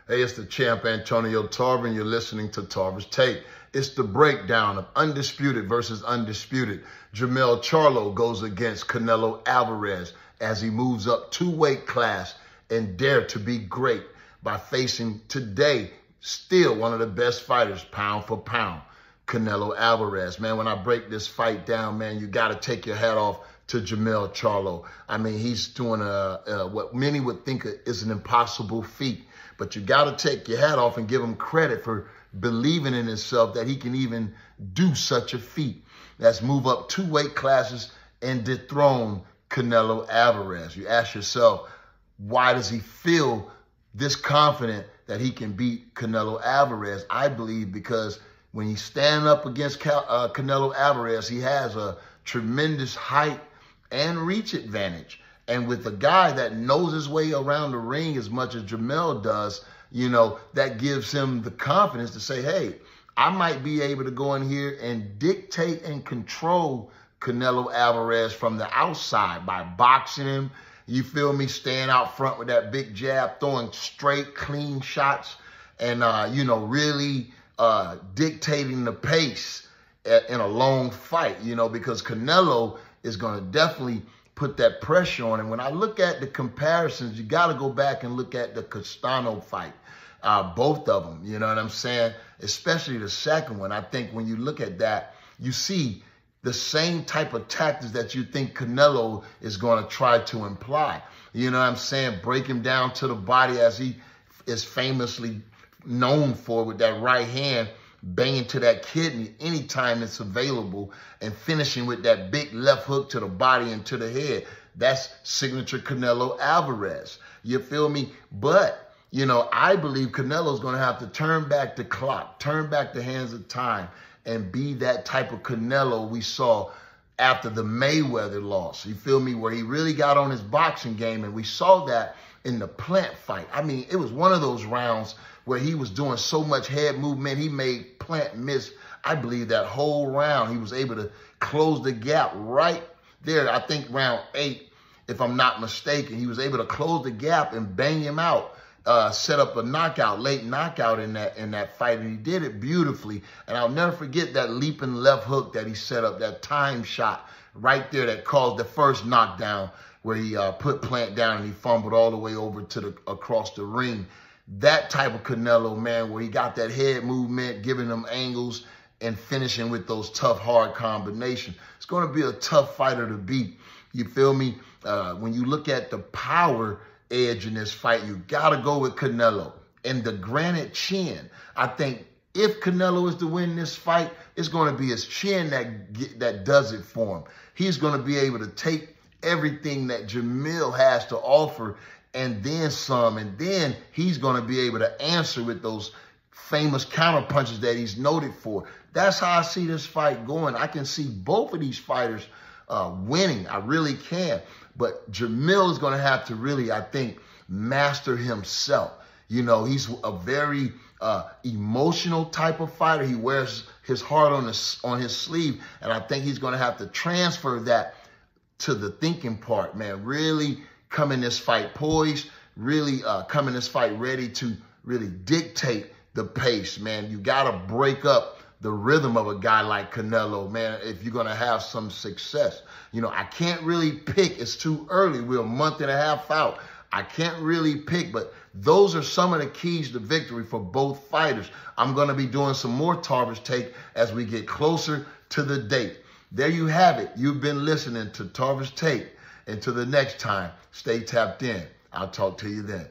Hey, it's the champ Antonio Tarver, and you're listening to Tarver's Take. It's the breakdown of Undisputed versus Undisputed. Jermell Charlo goes against Canelo Alvarez as he moves up 2 weight class and dare to be great by facing today still one of the best fighters pound for pound, Canelo Alvarez. Man, when I break this fight down, man, you got to take your hat off to Jermell Charlo. I mean, he's doing what many would think is an impossible feat. But you got to take your hat off and give him credit for believing in himself that he can even do such a feat. That's move up 2 weight classes and dethrone Canelo Alvarez. You ask yourself, why does he feel this confident that he can beat Canelo Alvarez? I believe because when he's standing up against Canelo Alvarez, he has a tremendous height and reach advantage. And with a guy that knows his way around the ring as much as Jermell does, you know, that gives him the confidence to say, hey, I might be able to go in here and dictate and control Canelo Alvarez from the outside by boxing him. You feel me? Staying out front with that big jab, throwing straight, clean shots, and, you know, really dictating the pace in a long fight, you know, because Canelo is going to definitely put that pressure on him. When I look at the comparisons, you got to go back and look at the Castano fight, both of them, you know what I'm saying? Especially the second one. I think when you look at that, you see the same type of tactics that you think Canelo is going to try to imply. You know what I'm saying? Break him down to the body as he is famously known for with that right hand, banging to that kidney anytime it's available, and finishing with that big left hook to the body and to the head. That's signature Canelo Alvarez. You feel me? But, you know, I believe Canelo's going to have to turn back the clock, turn back the hands of time, and be that type of Canelo we saw after the Mayweather loss. You feel me? Where he really got on his boxing game, and we saw that in the Plant fight. I mean, it was one of those rounds where he was doing so much head movement, he made Plant miss. I believe that whole round, he was able to close the gap right there. I think round 8, if I'm not mistaken, he was able to close the gap and bang him out, set up a knockout, late knockout in that fight, and he did it beautifully. And I'll never forget that leaping left hook that he set up, that time shot right there that caused the first knockdown, where he put Plant down and he fumbled all the way over to across the ring. That type of Canelo, man, where he got that head movement, giving them angles and finishing with those tough, hard combinations. It's going to be a tough fighter to beat. You feel me? When you look at the power edge in this fight, you got to go with Canelo. And the granite chin, I think if Canelo is to win this fight, it's going to be his chin that does it for him. He's going to be able to take everything that Jermell has to offer and then some, and then he's going to be able to answer with those famous counter punches that he's noted for. That's how I see this fight going. I can see both of these fighters winning. I really can. But Jermell is going to have to really, I think, master himself. You know, he's a very emotional type of fighter. He wears his heart on his sleeve, and I think he's going to have to transfer that to the thinking part, man. Really come in this fight poised, really come in this fight ready to really dictate the pace, man. You got to break up the rhythm of a guy like Canelo, man, if you're going to have some success. You know, I can't really pick. It's too early. We're a month and a half out. I can't really pick, but those are some of the keys to victory for both fighters. I'm going to be doing some more Tarver's Take as we get closer to the date. There you have it. You've been listening to Tarver's Take. Until the next time, stay tapped in. I'll talk to you then.